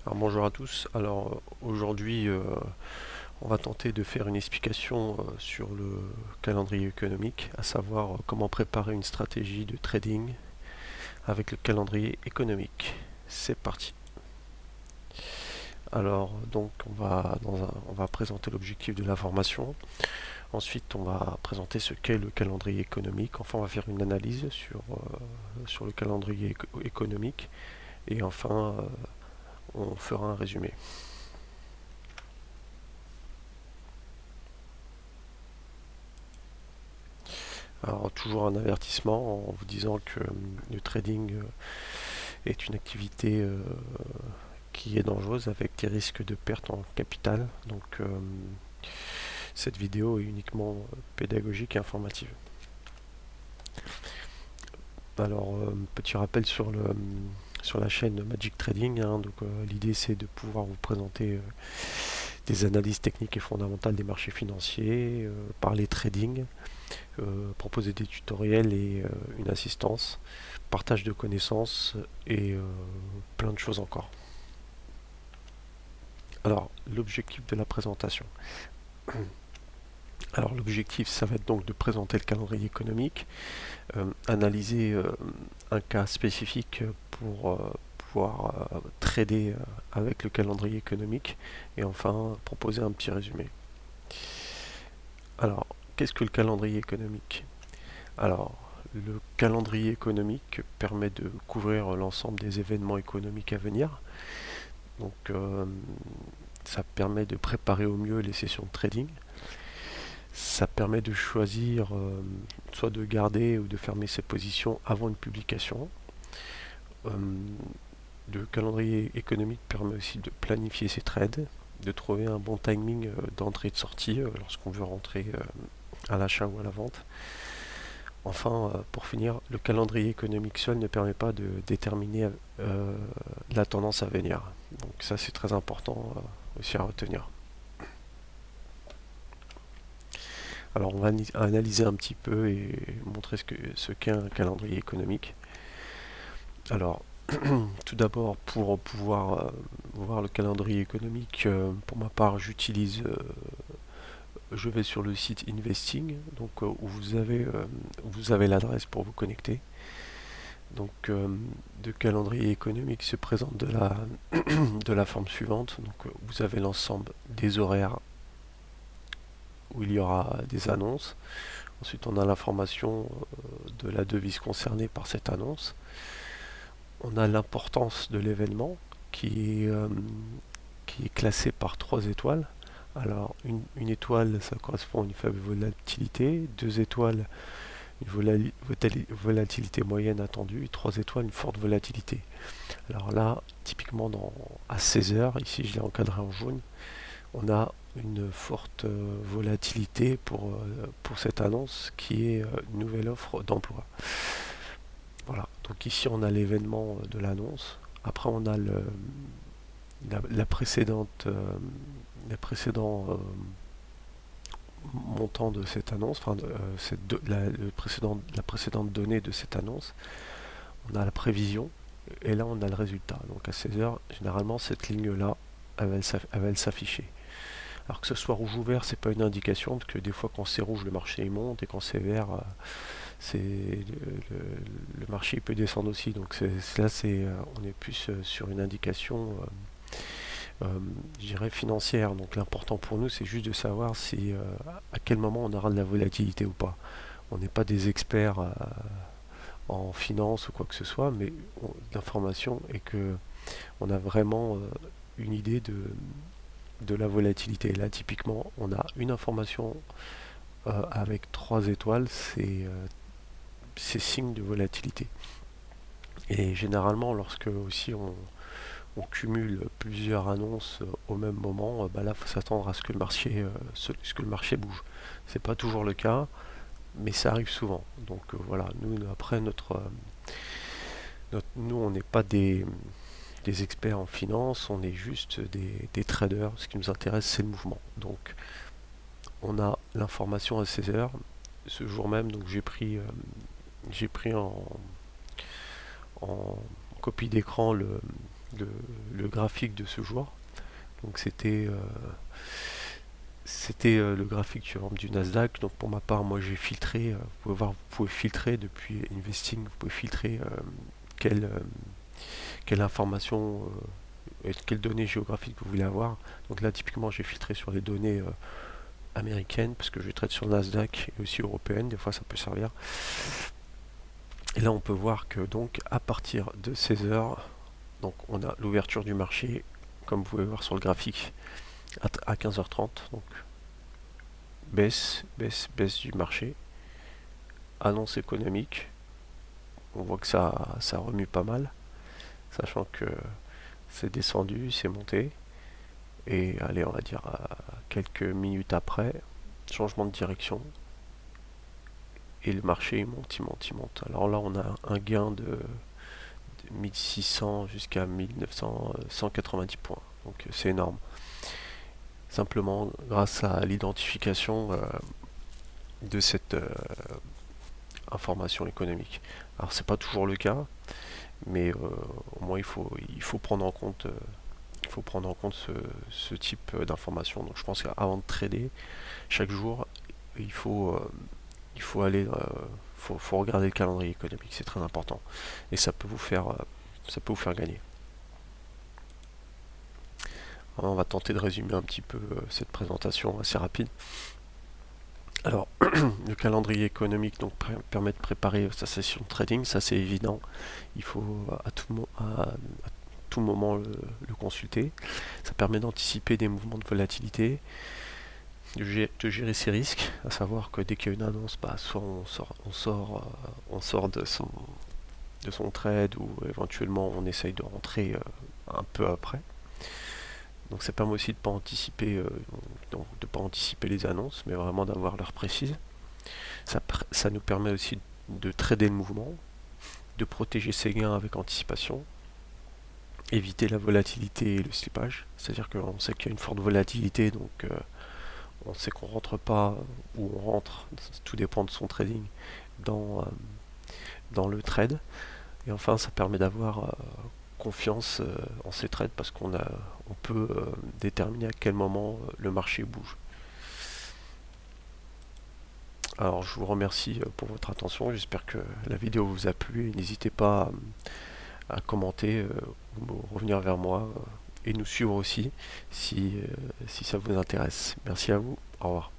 Alors bonjour à tous. Aujourd'hui, on va tenter de faire une explication sur le calendrier économique, à savoir comment préparer une stratégie de trading avec le calendrier économique. C'est parti. On va présenter l'objectif de la formation. Ensuite, on va présenter ce qu'est le calendrier économique. Enfin, on va faire une analyse sur le calendrier économique. Et enfin, on fera un résumé. Alors toujours un avertissement en vous disant que le trading est une activité qui est dangereuse avec des risques de perte en capital. Cette vidéo est uniquement pédagogique et informative. Petit rappel sur la chaîne Magic Trading. L'idée c'est de pouvoir vous présenter des analyses techniques et fondamentales des marchés financiers, parler trading, proposer des tutoriels et une assistance, partage de connaissances et plein de choses encore. Alors, l'objectif de la présentation. Alors, l'objectif, ça va être donc de présenter le calendrier économique, analyser un cas spécifique pour pouvoir trader avec le calendrier économique et enfin proposer un petit résumé. Alors, qu'est-ce que le calendrier économique? Alors, le calendrier économique permet de couvrir l'ensemble des événements économiques à venir. Ça permet de préparer au mieux les sessions de trading. Ça permet de choisir soit de garder ou de fermer ses positions avant une publication. Le calendrier économique permet aussi de planifier ses trades, de trouver un bon timing d'entrée et de sortie lorsqu'on veut rentrer à l'achat ou à la vente. Enfin, pour finir, le calendrier économique seul ne permet pas de déterminer la tendance à venir. Donc ça c'est très important aussi à retenir. Alors on va analyser un petit peu et montrer ce qu'est un calendrier économique. Alors tout d'abord pour pouvoir voir le calendrier économique, pour ma part je vais sur le site Investing, où vous avez l'adresse pour vous connecter. Le calendrier économique se présente de la forme suivante. Vous avez l'ensemble des horaires où il y aura des annonces. Ensuite, on a l'information de la devise concernée par cette annonce. On a l'importance de l'événement qui est classée par 3 étoiles. Alors, une étoile, ça correspond à une faible volatilité. 2 étoiles, une volatilité moyenne attendue. Et 3 étoiles, une forte volatilité. Alors là, typiquement à 16 heures, ici je l'ai encadré en jaune, on a une forte volatilité pour cette annonce qui est une nouvelle offre d'emploi. Voilà, donc ici on a l'événement de l'annonce. Après on a la précédente, les précédents montants de cette annonce, la précédente donnée de cette annonce. On a la prévision et là on a le résultat. Donc à 16 heures, généralement cette ligne-là, elle va s'afficher. Alors que ce soit rouge ou vert, c'est pas une indication, parce que des fois quand c'est rouge, le marché il monte, et quand c'est vert, le marché il peut descendre aussi. Donc on est plus sur une indication, je dirais financière. Donc l'important pour nous, c'est juste de savoir à quel moment on aura de la volatilité ou pas. On n'est pas des experts en finance ou quoi que ce soit, mais l'information est que on a vraiment une idée de la volatilité. Là, typiquement, on a une information avec 3 étoiles, c'est signe de volatilité. Et généralement, lorsque aussi on cumule plusieurs annonces au même moment, là, il faut s'attendre à ce que le marché bouge. C'est pas toujours le cas, mais ça arrive souvent. Voilà, nous après nous on n'est pas des experts en finance, on est juste des traders. Ce qui nous intéresse, c'est le mouvement. Donc on a l'information à 16 heures. Ce jour même, donc j'ai pris en copie d'écran le le graphique de ce jour. Donc c'était le graphique du Nasdaq. Donc pour ma part, moi j'ai filtré. Vous pouvez voir, vous pouvez filtrer depuis Investing. Vous pouvez filtrer quelle, euh, quelle information et quelles données géographiques vous voulez avoir. Donc là, typiquement, j'ai filtré sur les données américaines parce que je traite sur le Nasdaq et aussi européenne. Des fois, ça peut servir. Et là, on peut voir que donc à partir de 16 heures, donc on a l'ouverture du marché, comme vous pouvez voir sur le graphique, à 15h30. Donc baisse, baisse, baisse du marché. Annonce économique. On voit que ça remue pas mal, sachant que c'est descendu, c'est monté. Et allez, on va dire quelques minutes après, changement de direction. Et le marché il monte, il monte, il monte. Alors là, on a un gain de 1600 jusqu'à 1900, 190 points. Donc c'est énorme. Simplement grâce à l'identification de cette information économique. Alors c'est pas toujours le cas, mais au moins il faut prendre en compte ce type d'information. Donc je pense qu'avant de trader chaque jour, il faut aller faut regarder le calendrier économique, c'est très important et ça peut vous faire gagner. Alors, on va tenter de résumer un petit peu cette présentation assez rapide. Alors, le calendrier économique donc permet de préparer sa session de trading, ça c'est évident. Il faut à tout moment le consulter. Ça permet d'anticiper des mouvements de volatilité, de gérer ses risques, à savoir que dès qu'il y a une annonce, soit on sort de son trade ou éventuellement on essaye de rentrer un peu après. Donc ça permet aussi de ne pas anticiper les annonces, mais vraiment d'avoir l'heure précise. Ça nous permet aussi de trader le mouvement, de protéger ses gains avec anticipation, éviter la volatilité et le slippage. C'est-à-dire qu'on sait qu'il y a une forte volatilité, donc on sait qu'on rentre pas ou on rentre, tout dépend de son trading, dans le trade. Et enfin, ça permet d'avoir confiance en ses trades parce on peut déterminer à quel moment le marché bouge. Alors je vous remercie pour votre attention, j'espère que la vidéo vous a plu. N'hésitez pas à commenter ou revenir vers moi et nous suivre aussi si ça vous intéresse. Merci à vous, au revoir.